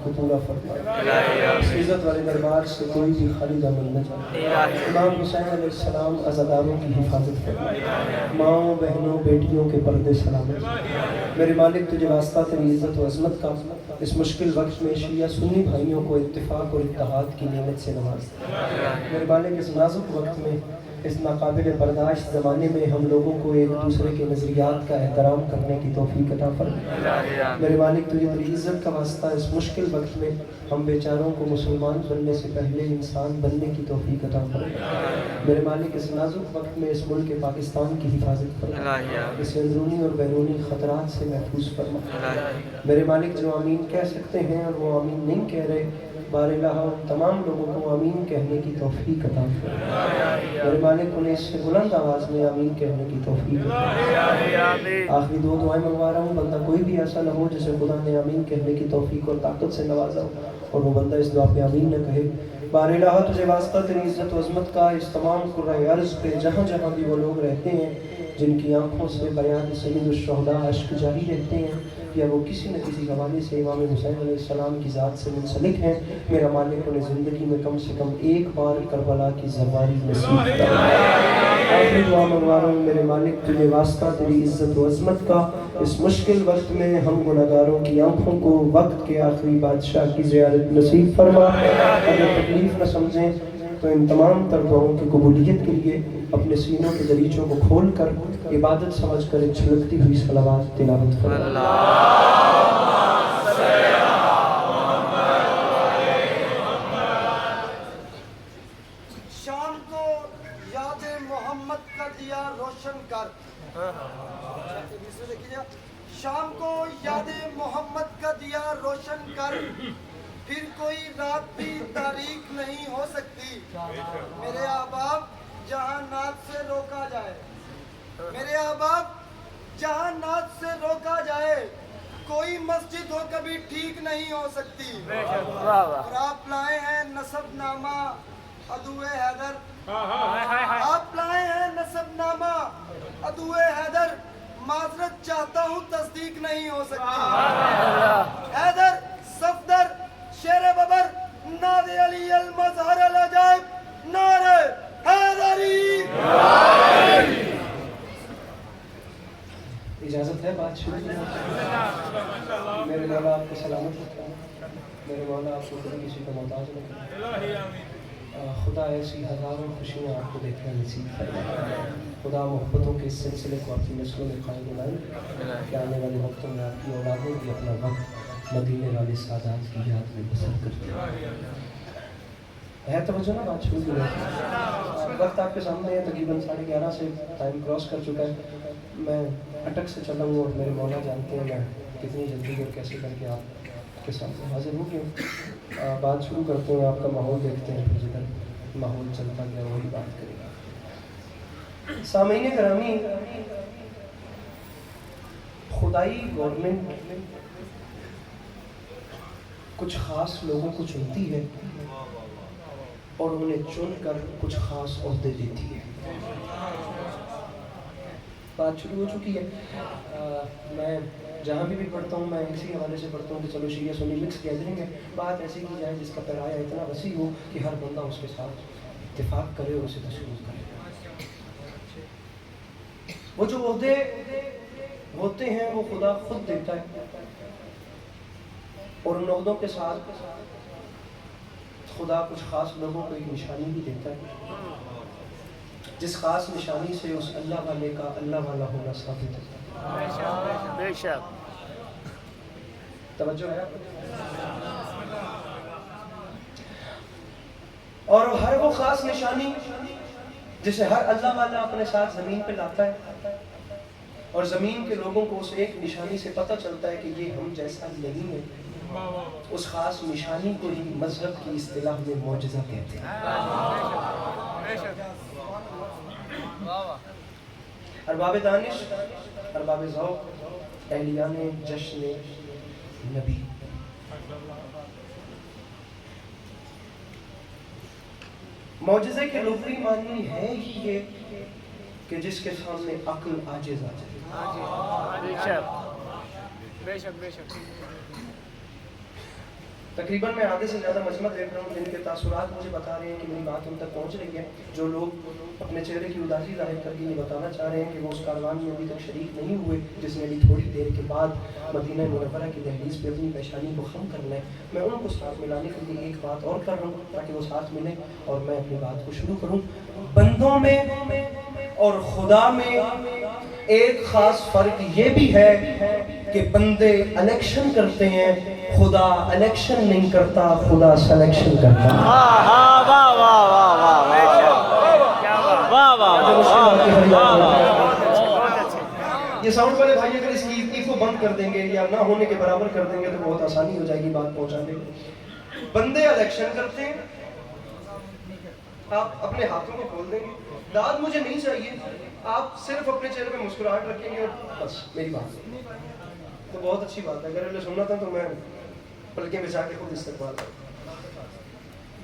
کو پورا فرما، اس عزت والے دربار سے کوئی بھی خالی دامن نہ جائے۔ امام حسین علیہ السلام عزاداروں کی حفاظت فرما، ماؤں بہنوں بیٹیوں کے پردے سلامت۔ میرے مالک تجھے واسطہ تیری عزت و عظمت کا اس مشکل وقت میں شیعہ سنی بھائیوں کو اتفاق اور اتحاد کی نعمت سے نواز دے۔ میرے مالک اس نازک وقت میں، اس ناقابل برداشت زمانے میں ہم لوگوں کو ایک دوسرے کے نظریات کا احترام کرنے کی توفیق عطا فرما۔ میرے مالک تجھے تیری عزت کا واسطہ اس مشکل وقت میں ہم بیچاروں کو مسلمان بننے سے پہلے انسان بننے کی توفیق عطا فرما۔ میرے مالک اس نازک وقت میں اس ملک پاکستان کی حفاظت فرما، اسے اندرونی اور بیرونی خطرات سے محفوظ فرما۔ میرے مالک جو آمین کہہ سکتے ہیں اور وہ آمین نہیں کہہ رہے، بار الہ ان تمام لوگوں کو آمین کہنے کی توفیق عطا فرما۔ میرے مالک انہیں اس سے بلند آواز میں آمین کہنے کی توفیق عطا فرما۔ آخری دو دعائیں منگوا رہا ہوں، بندہ کوئی بھی ایسا نہ ہو جسے خدا نے آمین کہنے کی توفیق اور طاقت سے نوازا اور وہ بندہ اس دعا پہ آمین نہ کہے۔ بار الہ تجھے واسطہ تیری عزت و عظمت کا اس تمام قرۂ ارض پہ جہاں جہاں بھی وہ لوگ رہتے ہیں جن کی آنکھوں سے بیان سید الشہداء اشک جاری رہتے ہیں یا وہ کسی نہ کسی حوالے سے امام حسین علیہ السلام کی ذات سے منسلک ہیں، میرا مالک انہیں زندگی میں کم سے کم ایک بار کربلا کی زواری نصیب فرما۔ آخری دعا منگوا رہا ہوں، میرے مالک تجھے واسطہ تیری عزت و عظمت کا اس مشکل وقت میں ہم گناہگاروں کی آنکھوں کو وقت کے آخری بادشاہ کی زیارت نصیب فرما۔ اگر تکلیف نہ سمجھیں تو ان تمام تر دعاؤں کی قبولیت کے لیے اپنے سینوں کے دریچوں کو کھول کر عبادت سمجھ کر ایک چھلکتی ہوئی صلوات تلاوت فرما۔ شام کو یاد محمد کا دیا روشن کر، شام کو یاد محمد کا دیا روشن کر، پھر کوئی رات بھی تاریک نہیں ہو سکتی۔ میرے احباب جہاں نعت سے روکا جائے، میرے احباب جہاں نعت سے روکا جائے، کوئی مسجد ہو کبھی ٹھیک نہیں ہو سکتی۔ اور آپ لائے ہیں نسب نامہ عدو حیدر، آپ لائے ہیں نسب نامہ عدو حیدر، معذرت چاہتا ہوں تصدیق نہیں ہو سکتی۔ حیدر صفدر شیر ببر ناد علی المظہر العجائب نعرہ حیدری۔ اجازت ہے بات شروع کریں؟ میرے مولا آپ کو سلامت رکھیں، میرے مولا آپ کو کبھی کسی کا محتاج نہ کریں۔ خدا ایسی ہزاروں خوشیاں آپ کو دیکھنا نصیب فرمائے۔ خدا محبتوں کے اس سلسلے کو اپنی نسلوں میں قائم بنائے کہ آنے والے وقتوں میں آپ کی اولادیں بھی اپنا وقت مدینے والے سادات کی یاد میں بسر کرتے ہے۔ توجہ نا بات شروع کی، وقت آپ کے سامنے ہے، تقریباً 11:30 سے ٹائم کراس کر چکا ہے۔ میں اٹک سے چلا ہوں اور میرے مولا جانتے ہیں میں کتنی جلدی اور کیسے کر کے آپ کے سامنے حاضر ہو گیا۔ بات شروع کرتے ہیں، آپ کا ماحول دیکھتے ہیں، پھر جدھر ماحول چلتا گیا وہی بات کریں گے۔ سامعین گرامی، خدائی گورنمنٹ کچھ خاص لوگوں کو چنتی ہے اور انہیں چن کر کچھ خاص عہدے دیتی ہے۔ بات شروع ہو چکی ہے۔ میں جہاں بھی پڑھتا ہوں میں اسی حوالے سے پڑھتا ہوں کہ چلو شیعہ سنی مکس گیدرنگ ہے، بات ایسی کی جائے جس کا پیرایہ اتنا وسیع ہو کہ ہر بندہ اس کے ساتھ اتفاق کرے اور اسے تشکیل کرے۔ وہ جو عہدے ہوتے ہیں وہ خدا خود دیتا ہے اور ان عہدوں کے ساتھ خدا کچھ خاص لوگوں کو ایک نشانی بھی دیتا ہے، جس خاص نشانی سے اس اللہ والے کا اللہ والا ہونا ثابت ہے۔ بے شک توجہ ہے اور ہر وہ خاص نشانی جسے ہر اللہ والا اپنے ساتھ زمین پہ لاتا ہے اور زمین کے لوگوں کو اس ایک نشانی سے پتہ چلتا ہے کہ یہ ہم جیسا نہیں ہے، اس خاص نشانی کو ہی مذہب کی اصطلاح میں معجزہ کہتے ہیں۔ ارباب دانش، ارباب ذوق، اہلیان جشن نبی، معجزے کے لغوی معنی ہے ہی یہ کہ جس کے سامنے عقل عاجز آ جائے۔ بے شک तकरीबन मैं आधे से ज़्यादा मजमा देख रहा हूँ जिनके तासुरात मुझे बता रहे हैं कि मेरी बात उन तक पहुँच रही है। जो लोग अपने चेहरे की उदासी जाहिर करके ये बताना चाह रहे हैं कि वो उस कारवान में अभी तक शरीक नहीं हुए जिसने अभी थोड़ी देर के बाद मदीना मुनव्वरा की दहलीज पे अपनी पेशानी को खम करना है, मैं उनको साथ मिलाने के लिए एक बात और कर रहा हूँ ताकि वो साथ मिलें और मैं अपनी बात को शुरू करूँ। बंदों में और खुदा में एक ख़ास फ़र्क ये भी है कि बंदे इलेक्शन करते हैं, खुदा इलेक्शन नहीं करता, खुदा सिलेक्शन करता है। ये साउंड वाले भाई अगर इसकी इतनी को बंद कर देंगे या ना होने के बराबर कर देंगे तो बहुत आसानी हो जाएगी बात पहुंचाने में। बंदे इलेक्शन करते हैं, आप अपने हाथों को खोल देंगे, दाद मुझे नहीं चाहिए, आप सिर्फ अपने चेहरे पे मुस्कुराहट रखेंगे और बस मेरी बात तो बहुत अच्छी बात है। अगर सुनना था तो मैं पलकें बिछा के खुद इस्तेमाल करूँ।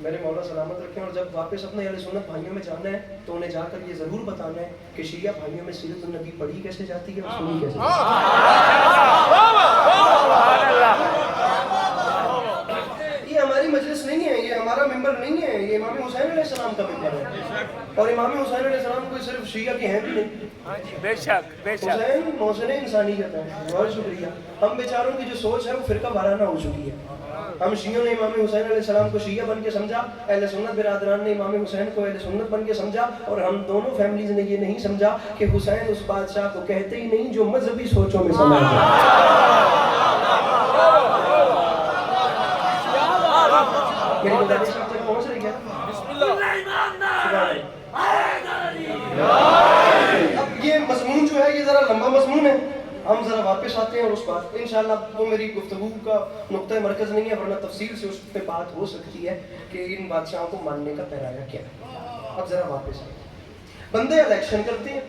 मेरे मौला सलामत रखें। और जब वापस अपने अहले सुन्नत भाइयों में जाना है तो उन्हें जाकर ये ज़रूर बताना है कि शिया भाइयों में सीरत नबी पढ़ी कैसे जाती है और सुनी कैसे जाती है। ये हमारी मजलिस नहीं है, ये हमारा मेंबर नहीं है, ये इमाम हुसैन अलैहिस्सलाम का मेंबर है। और इमाम हुसैन अलैहिस्सलाम कोई सिर्फ शिया के हैं भी नहीं, बेशक बेशक हुसैन मौसम इंसानियत है। बहुत शुक्रिया। हम बेचारों की जो सोच है वो फिरका वाराना हो चुकी है। हम शियों ने इमाम हुसैन अलैहिस्सलाम को शिया बन के समझा, अहले सुन्नत बिरादरान ने इमाम हुसैन को अहले सुन्नत बन के समझा, और हम दोनों फैमिलीज ने ये नहीं समझा कि हुसैन उस बादशाह को कहते ही नहीं जो मजहबी सोचों में समझ मेरी गुजारिश आप तक पहुंच रही है। अब ये मजमून जो है ये जरा लंबा मजमून है, हम जरा वापस आते हैं और उस बात इंशाल्लाह वो मेरी गुफ्तगू का नुक्ता मरकज नहीं है, वरना तफसील से उस पर बात हो सकती है कि इन बादशाहों को मानने का पैराया क्या है। अब जरा वापस आए, बंदे इलेक्शन करते हैं,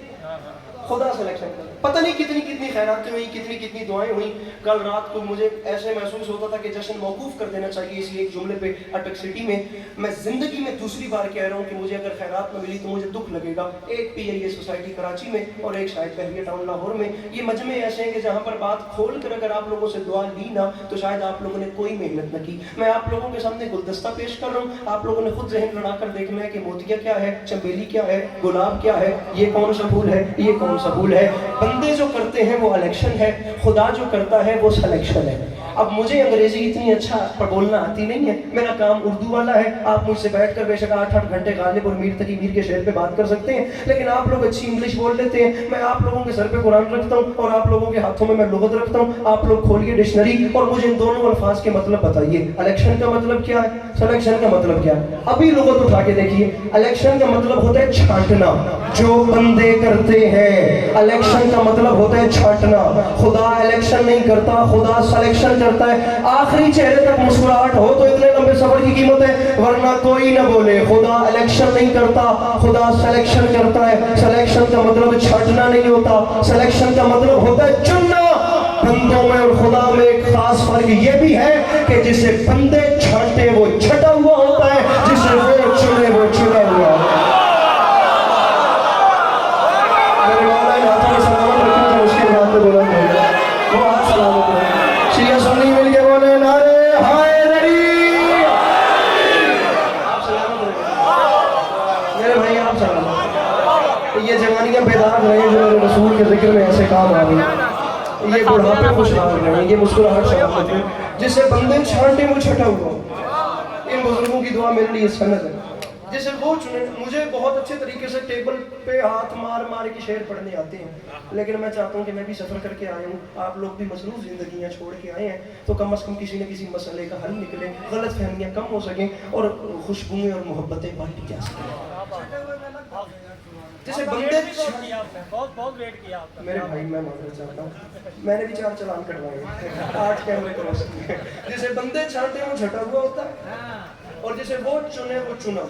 खुदा सिलेक्शन करते हैं। पता नहीं कितनी कितनी खैरातें हुई, कितनी कितनी दुआएं हुई। कल रात को मुझे ऐसे महसूस होता था कि जश्न मौकूफ कर देना चाहिए इसी एक जुमले पे अटक सिटी में। मैं जिंदगी में दूसरी बार कह रहा हूँ कि मुझे अगर खैरात में मिली तो मुझे दुख लगेगा। एक PIA सोसाइटी कराची में और एक शायद बहरिया टाउन लाहौर में, ये मजमे ऐसे हैं कि जहाँ पर बात खोल कर अगर आप लोगों से दुआ ली ना तो शायद आप लोगों ने कोई मेहनत न की। मैं आप लोगों के सामने गुलदस्ता पेश कर रहा हूँ, आप लोगों ने खुद जहन लड़ा कर देखना है कि मोतिया क्या है, चमेली क्या है, गुलाब क्या है, ये कौन सा फूल है, ये कौन सा फूल है। बंदे जो करते हैं वो इलेक्शन है, खुदा जो करता है वो सिलेक्शन है। अब मुझे अंग्रेजी इतनी अच्छा बोलना आती नहीं है, मेरा काम उर्दू वाला है। आप मुझसे बैठकर बेशक 8-8 घंटे गालिब और मीर तकी मीर के शहर पे बात कर सकते हैं, लेकिन आप लोग अच्छी इंग्लिश बोल लेते हैं। मैं आप लोगों के सर पे कुरान रखता हूँ और आप लोगों के हाथों में मैं लुगत रखता हूँ। आप लोग खोलिए डिक्शनरी और मुझे इन दोनों अल्फाज के मतलब बताइए। इलेक्शन का मतलब क्या है, सिलेक्शन का मतलब क्या है। अभी लुगत उठा के देखिए। इलेक्शन का मतलब होता है छांटना, जो बंदे करते हैं। इलेक्शन का मतलब होता है छांटना। खुदा इलेक्शन नहीं करता, खुदा सिलेक्शन करता है। आखिरी चेहरे तक मुस्कुराहट हो तो इतने लंबे सफर की कीमत है, वरना कोई ना बोले। खुदा इलेक्शन नहीं करता, खुदा सिलेक्शन करता है। सिलेक्शन का मतलब छांटना नहीं होता, सिलेक्शन का मतलब होता है चुनना। बंदों में और खुदा में एक खास फर्क ये भी है कि जिसे बंदे छांटे वो छटा हुआ होता है, जिसे वो चुने वो चुना हुआ होता है। ये जवानियां बेदाग रहे हैं जो मेरे रसूल के जिक्र में ऐसे काम आ गई। ये बुढ़ापे खुशहाल रहे, ये मुस्कुराहट शहादत है। जिसे बंदे छांटे वो छटा हुआ। इन बुजुर्गों की दुआ मेरे लिए सनद है, जिसे वो चुने। मुझे बहुत अच्छे तरीके से टेबल पे हाथ मार मार के शेर पढ़ने आते हैं, लेकिन मैं चाहता हूँ कि मैं भी सफ़र करके आया हूँ, आप लोग भी मसरूफ़ ज़िंदगियाँ छोड़ के आए हैं, तो कम अज़ कम किसी न किसी मसले का हल निकले, गलत फहमियाँ कम हो सकें और खुशबुएँ और मोहब्बतें बांटी जा सकें। जैसे बंदे बहुत वेट किया आपका मेरे भाई, मैं मानना चाहता हूँ, मैंने भी 4 चालान कटवाए 8 कैमरे क्रॉस किए। जैसे बंदे छांटे वो छटा हुआ होता है और जैसे वो चुने वो चुना।